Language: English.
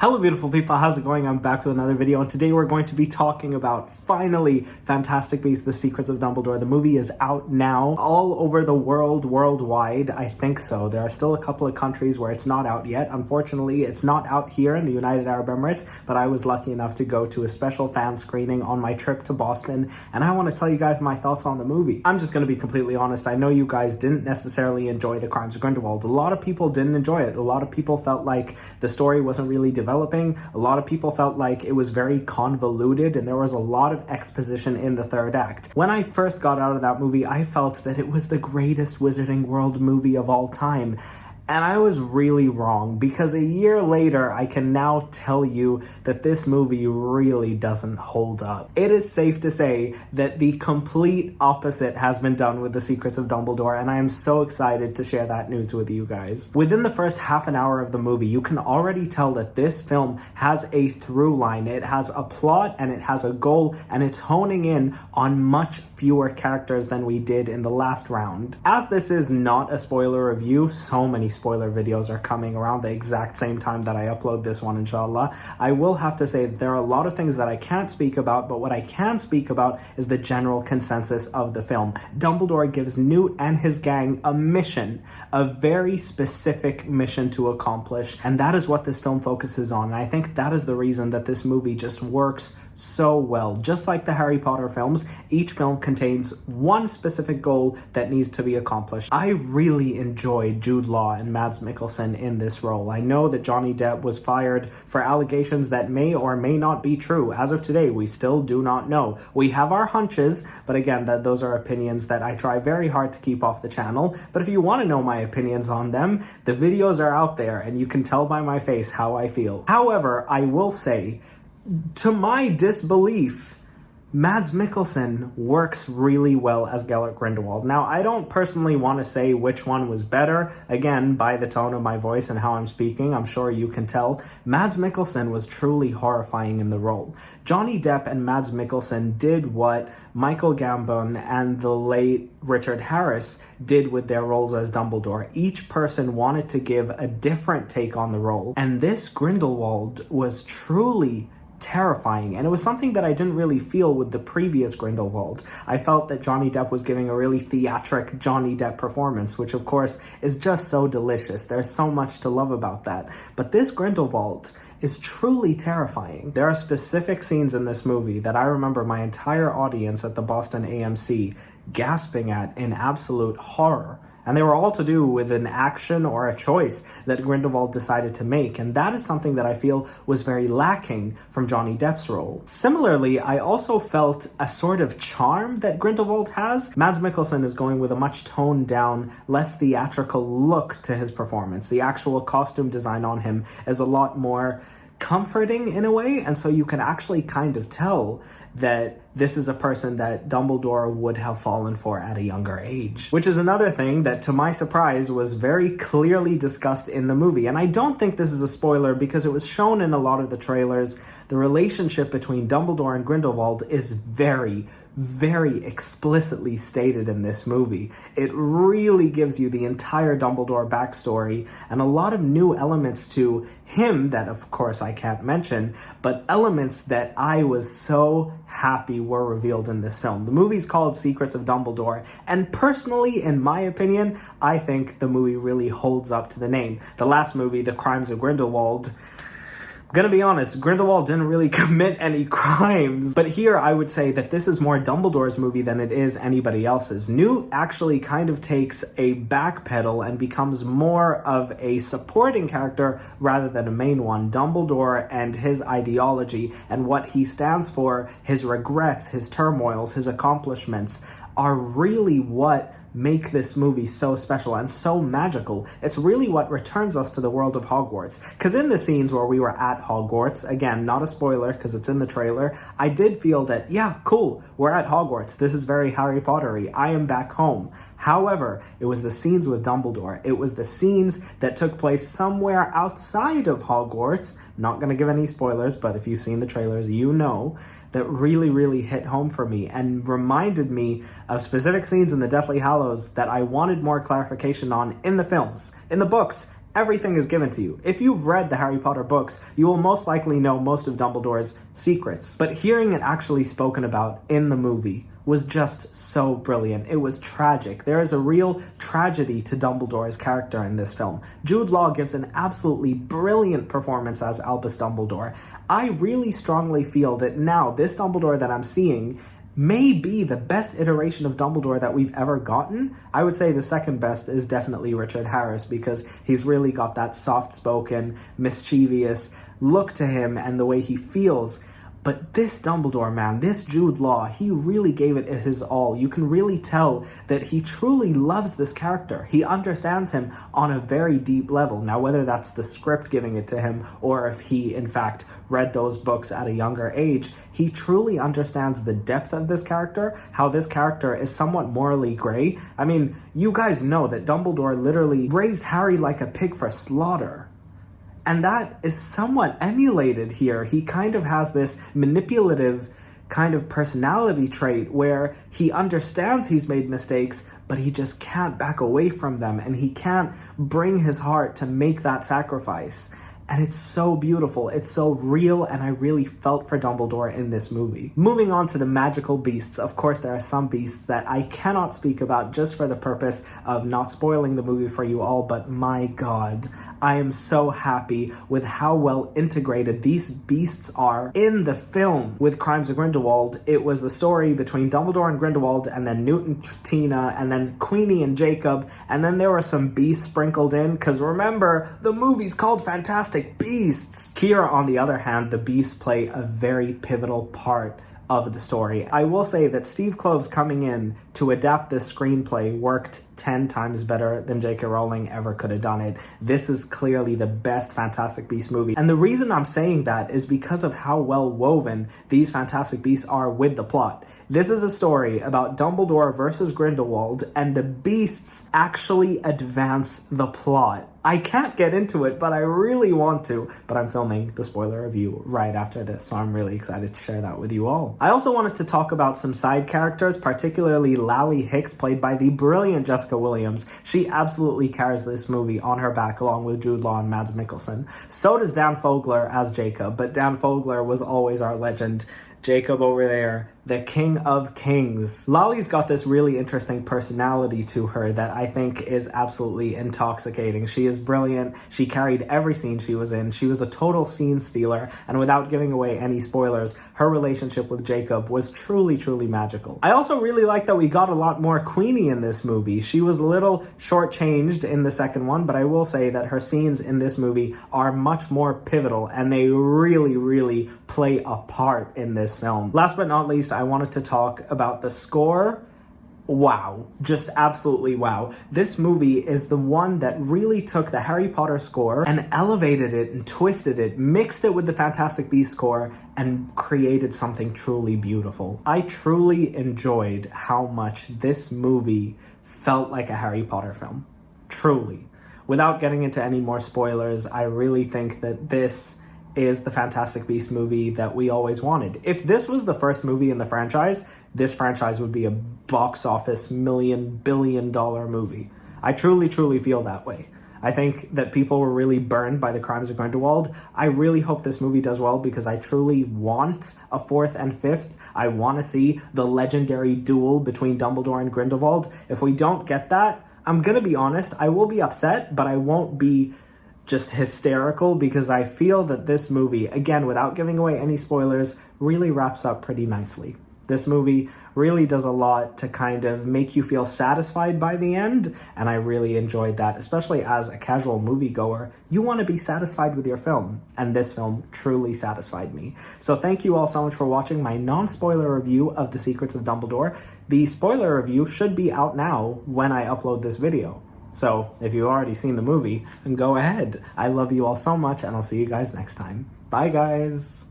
Hello beautiful people, how's it going? I'm back with another video, and today we're going to be talking about, finally, Fantastic Beasts: The Secrets of Dumbledore. The movie is out now all over the world, worldwide. I think so. There are still a couple of countries where it's not out yet. Unfortunately, it's not out here in the United Arab Emirates, but I was lucky enough to go to a special fan screening on my trip to Boston, and I want to tell you guys my thoughts on the movie. I'm just going to be completely honest. I know you guys didn't necessarily enjoy The Crimes of Grindelwald. A lot of people didn't enjoy it. A lot of people felt like the story wasn't really developing. A lot of people felt like it was very convoluted and there was a lot of exposition in the third act. When I first got out of that movie, I felt that it was the greatest Wizarding World movie of all time. And I was really wrong, because a year later, I can now tell you that this movie really doesn't hold up. It is safe to say that the complete opposite has been done with The Secrets of Dumbledore, and I am so excited to share that news with you guys. Within the first half an hour of the movie, you can already tell that this film has a through line. It has a plot and it has a goal, and it's honing in on much fewer characters than we did in the last round. As this is not a spoiler review, so many spoiler videos are coming around the exact same time that I upload this one, inshallah. I will have to say that there are a lot of things that I can't speak about, but what I can speak about is the general consensus of the film. Dumbledore gives Newt and his gang a mission, a very specific mission to accomplish, and that is what this film focuses on. And I think that is the reason that this movie just works so well. Just like the Harry Potter films, each film contains one specific goal that needs to be accomplished. I really enjoyed Jude Law and Mads Mikkelsen in this role. I know that Johnny Depp was fired for allegations that may or may not be true. As of today, we still do not know. We have our hunches, but again, those are opinions that I try very hard to keep off the channel. But if you want to know my opinions on them, the videos are out there and you can tell by my face how I feel. However, I will say, to my disbelief, Mads Mikkelsen works really well as Gellert Grindelwald. Now, I don't personally want to say which one was better. Again, by the tone of my voice and how I'm speaking, I'm sure you can tell. Mads Mikkelsen was truly horrifying in the role. Johnny Depp and Mads Mikkelsen did what Michael Gambon and the late Richard Harris did with their roles as Dumbledore. Each person wanted to give a different take on the role, and this Grindelwald was truly terrifying, and it was something that I didn't really feel with the previous Grindelwald. I felt that Johnny Depp was giving a really theatric Johnny Depp performance, which of course is just so delicious. There's so much to love about that. But this Grindelwald is truly terrifying. There are specific scenes in this movie that I remember my entire audience at the Boston AMC gasping at in absolute horror. And they were all to do with an action or a choice that Grindelwald decided to make, and that is something that I feel was very lacking from Johnny Depp's role. Similarly, I also felt a sort of charm that Grindelwald has. Mads Mikkelsen is going with a much toned down, less theatrical look to his performance. The actual costume design on him is a lot more comforting in a way, and so you can actually kind of tell that this is a person that Dumbledore would have fallen for at a younger age. Which is another thing that, to my surprise, was very clearly discussed in the movie. And I don't think this is a spoiler because it was shown in a lot of the trailers. The relationship between Dumbledore and Grindelwald is very, very explicitly stated in this movie. It really gives you the entire Dumbledore backstory and a lot of new elements to him that, of course, I can't mention, but elements that I was so happy were revealed in this film. The movie's called Secrets of Dumbledore, and personally, in my opinion, I think the movie really holds up to the name. The last movie, The Crimes of Grindelwald, I'm gonna be honest, Grindelwald didn't really commit any crimes. But here I would say that this is more Dumbledore's movie than it is anybody else's. Newt actually kind of takes a backpedal and becomes more of a supporting character rather than a main one. Dumbledore and his ideology and what he stands for, his regrets, his turmoils, his accomplishments, are really what make this movie so special and so magical. It's really what returns us to the world of Hogwarts. Because in the scenes where we were at Hogwarts, again, not a spoiler because it's in the trailer, I did feel that, yeah, cool, we're at Hogwarts. This is very Harry Potter-y. I am back home. However, it was the scenes with Dumbledore. It was the scenes that took place somewhere outside of Hogwarts. Not going to give any spoilers, but if you've seen the trailers, you know, that really, really hit home for me and reminded me of specific scenes in the Deathly Hallows that I wanted more clarification on in the films, in the books, Everything is given to you. If you've read the Harry Potter books, you will most likely know most of Dumbledore's secrets. But hearing it actually spoken about in the movie was just so brilliant. It was tragic. There is a real tragedy to Dumbledore's character in this film. Jude Law gives an absolutely brilliant performance as Albus Dumbledore. I really strongly feel that now this Dumbledore that I'm seeing may be the best iteration of Dumbledore that we've ever gotten. I would say the second best is definitely Richard Harris, because he's really got that soft-spoken, mischievous look to him and the way he feels. But this Dumbledore, man, this Jude Law, he really gave it his all. You can really tell that he truly loves this character. He understands him on a very deep level. Now, whether that's the script giving it to him or if he, in fact, read those books at a younger age, he truly understands the depth of this character, how this character is somewhat morally gray. I mean, you guys know that Dumbledore literally raised Harry like a pig for slaughter. And that is somewhat emulated here. He kind of has this manipulative kind of personality trait where he understands he's made mistakes, but he just can't back away from them, and he can't bring his heart to make that sacrifice. And it's so beautiful, it's so real, and I really felt for Dumbledore in this movie. Moving on to the magical beasts, of course there are some beasts that I cannot speak about just for the purpose of not spoiling the movie for you all, but my god, I am so happy with how well integrated these beasts are in the film. With Crimes of Grindelwald, it was the story between Dumbledore and Grindelwald, and then Newt and Tina, and then Queenie and Jacob, and then there were some beasts sprinkled in, because remember, the movie's called Fantastic Beasts. Here, on the other hand, the beasts play a very pivotal part of the story. I will say that Steve Kloves coming in to adapt this screenplay worked 10 times better than J.K. Rowling ever could have done it. This is clearly the best Fantastic Beasts movie. And the reason I'm saying that is because of how well woven these Fantastic Beasts are with the plot. This is a story about Dumbledore versus Grindelwald, and the beasts actually advance the plot. I can't get into it, but I really want to. But I'm filming the spoiler review right after this, so I'm really excited to share that with you all. I also wanted to talk about some side characters, particularly Lally Hicks, played by the brilliant Jessica Williams. She absolutely carries this movie on her back, along with Jude Law and Mads Mikkelsen. So does Dan Fogler as Jacob, but Dan Fogler was always our legend. Jacob over there, the king of kings. Lally's got this really interesting personality to her that I think is absolutely intoxicating. She is brilliant. She carried every scene she was in. She was a total scene stealer, and without giving away any spoilers, her relationship with Jacob was truly, truly magical. I also really like that we got a lot more Queenie in this movie. She was a little shortchanged in the second one, but I will say that her scenes in this movie are much more pivotal, and they really, really play a part in this film. Last but not least, I wanted to talk about the score. Wow, just absolutely wow. This movie is the one that really took the Harry Potter score and elevated it and twisted it, mixed it with the Fantastic Beasts score, and created something truly beautiful. I truly enjoyed how much this movie felt like a Harry Potter film. Truly. Without getting into any more spoilers, I really think that this is the Fantastic Beasts movie that we always wanted. If this was the first movie in the franchise, this franchise would be a box office billion-dollar movie. I truly, truly feel that way. I think that people were really burned by the Crimes of Grindelwald. I really hope this movie does well, because I truly want a fourth and fifth. I want to see the legendary duel between Dumbledore and Grindelwald. If we don't get that, I'm going to be honest, I will be upset, but I won't be just hysterical, because I feel that this movie, again, without giving away any spoilers, really wraps up pretty nicely. This movie really does a lot to kind of make you feel satisfied by the end, and I really enjoyed that, especially as a casual moviegoer. You want to be satisfied with your film, and this film truly satisfied me. So thank you all so much for watching my non-spoiler review of The Secrets of Dumbledore. The spoiler review should be out now when I upload this video. So if you've already seen the movie, then go ahead. I love you all so much, and I'll see you guys next time. Bye, guys.